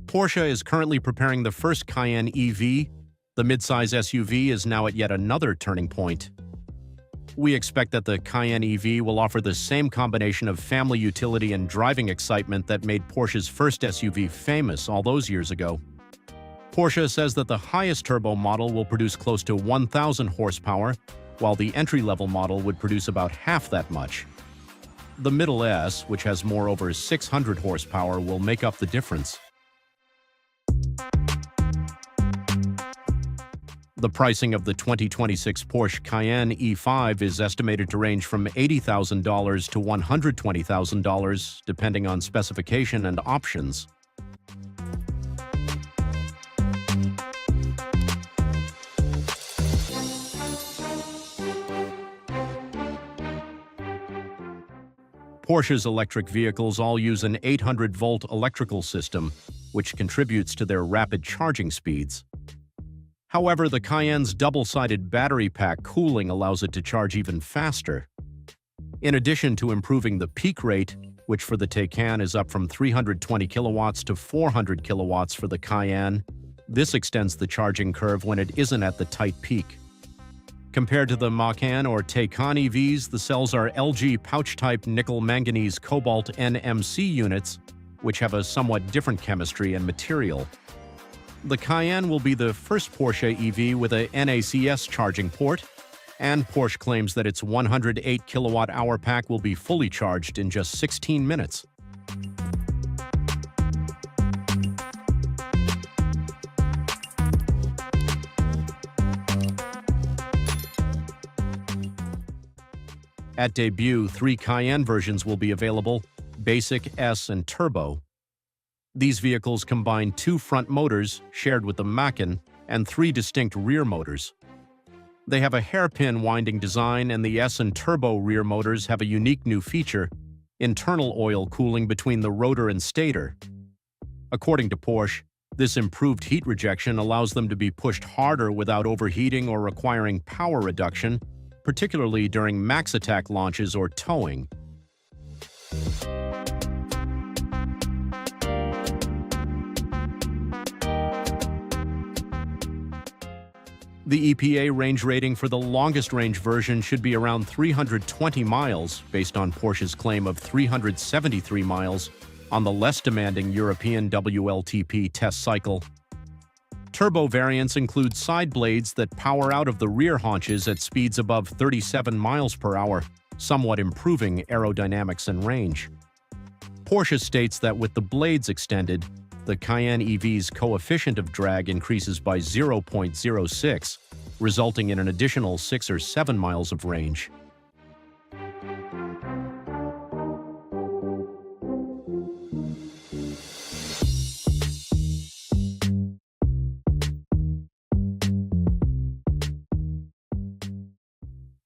Porsche is currently preparing the first Cayenne EV. The midsize SUV is now at yet another turning point. We expect that the Cayenne EV will offer the same combination of family utility and driving excitement that made Porsche's first SUV famous all those years ago. Porsche says that the highest turbo model will produce close to 1,000 horsepower, while the entry-level model would produce about half that much. The middle S, which has more over 600 horsepower, will make up the difference. The pricing of the 2026 Porsche Cayenne E5 is estimated to range from $80,000 to $120,000, depending on specification and options. Porsche's electric vehicles all use an 800-volt electrical system, which contributes to their rapid charging speeds. However, the Cayenne's double-sided battery pack cooling allows it to charge even faster. In addition to improving the peak rate, which for the Taycan is up from 320 kilowatts to 400 kilowatts for the Cayenne, this extends the charging curve when it isn't at the tight peak. Compared to the Macan or Taycan EVs, the cells are LG pouch-type nickel-manganese cobalt NMC units, which have a somewhat different chemistry and material. The Cayenne will be the first Porsche EV with a NACS charging port, and Porsche claims that its 108 kilowatt-hour pack will be fully charged in just 16 minutes. At debut, 3 Cayenne versions will be available: Basic, S, and Turbo. These vehicles combine 2 front motors, shared with the Macan, and 3 distinct rear motors. They have a hairpin winding design, and the S and Turbo rear motors have a unique new feature: internal oil cooling between the rotor and stator. According to Porsche, this improved heat rejection allows them to be pushed harder without overheating or requiring power reduction, particularly during max attack launches or towing. The EPA range rating for the longest range version should be around 320 miles, based on Porsche's claim of 373 miles on the less demanding European WLTP test cycle. Turbo variants include side blades that power out of the rear haunches at speeds above 37 miles per hour, somewhat improving aerodynamics and range. Porsche states that with the blades extended, the Cayenne EV's coefficient of drag increases by 0.06, resulting in an additional 6 or 7 miles of range.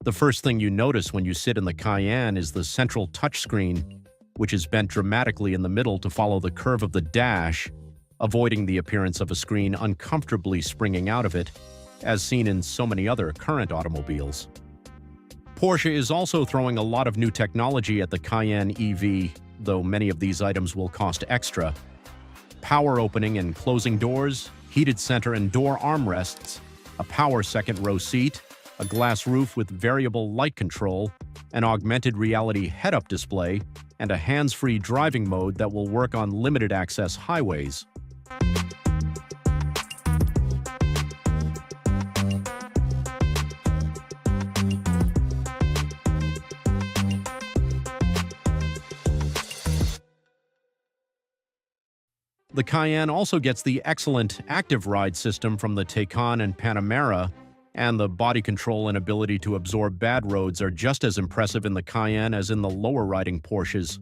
The first thing you notice when you sit in the Cayenne is the central touchscreen, which is bent dramatically in the middle to follow the curve of the dash, avoiding the appearance of a screen uncomfortably springing out of it, as seen in so many other current automobiles. Porsche is also throwing a lot of new technology at the Cayenne EV, though many of these items will cost extra. Power opening and closing doors, heated center and door armrests, a power second row seat, a glass roof with variable light control, an augmented reality head-up display, and a hands-free driving mode that will work on limited-access highways. The Cayenne also gets the excellent active ride system from the Taycan and Panamera, and the body control and ability to absorb bad roads are just as impressive in the Cayenne as in the lower-riding Porsches.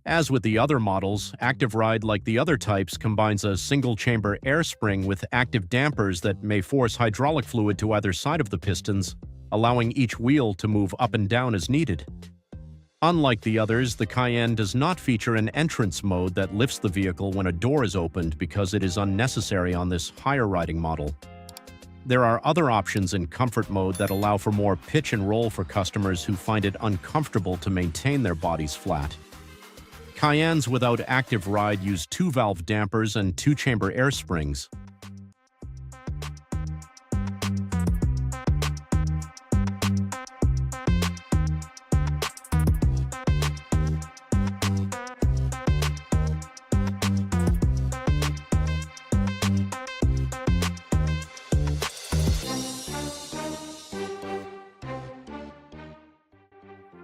As with the other models, Active Ride, like the other types, combines a single-chamber air spring with active dampers that may force hydraulic fluid to either side of the pistons, allowing each wheel to move up and down as needed. Unlike the others, the Cayenne does not feature an entrance mode that lifts the vehicle when a door is opened because it is unnecessary on this higher riding model. There are other options in comfort mode that allow for more pitch and roll for customers who find it uncomfortable to maintain their bodies flat. Cayennes without active ride use 2-valve dampers and 2-chamber air springs.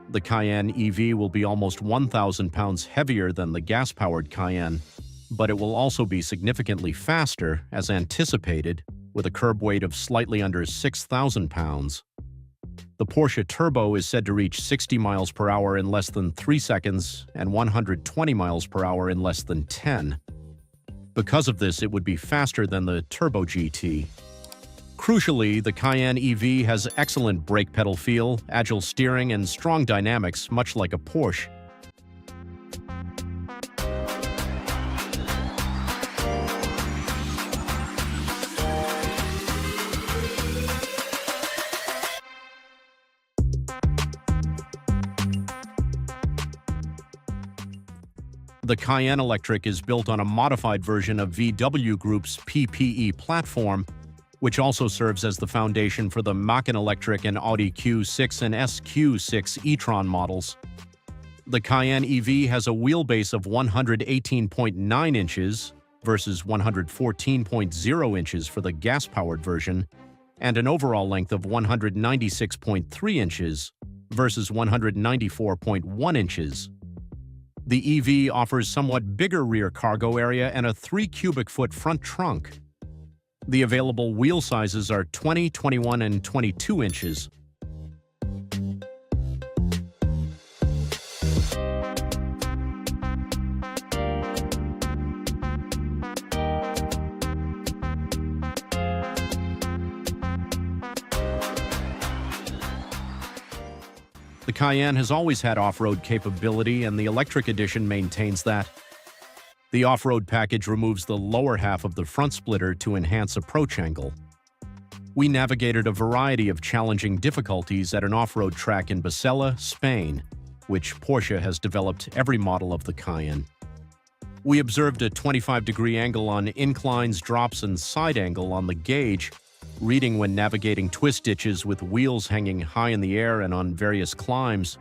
The Cayenne EV will be almost 1,000 pounds heavier than the gas-powered Cayenne, but it will also be significantly faster, as anticipated, with a curb weight of slightly under 6,000 pounds. The Porsche Turbo is said to reach 60 miles per hour in less than 3 seconds and 120 miles per hour in less than 10. Because of this, it would be faster than the Turbo GT. Crucially, the Cayenne EV has excellent brake pedal feel, agile steering, and strong dynamics, much like a Porsche. The Cayenne Electric is built on a modified version of VW Group's PPE platform, which also serves as the foundation for the Macan Electric and Audi Q6 and SQ6 e-tron models. The Cayenne EV has a wheelbase of 118.9 inches versus 114.0 inches for the gas-powered version, and an overall length of 196.3 inches versus 194.1 inches. The EV offers somewhat bigger rear cargo area and a 3-cubic-foot front trunk. The available wheel sizes are 20, 21, and 22 inches. The Cayenne has always had off-road capability, and the electric edition maintains that. The off-road package removes the lower half of the front splitter to enhance approach angle. We navigated a variety of challenging difficulties at an off-road track in Basella, Spain, which Porsche has developed every model of the Cayenne. We observed a 25-degree angle on inclines, drops, and side angle on the gauge, reading when navigating twist ditches with wheels hanging high in the air and on various climbs.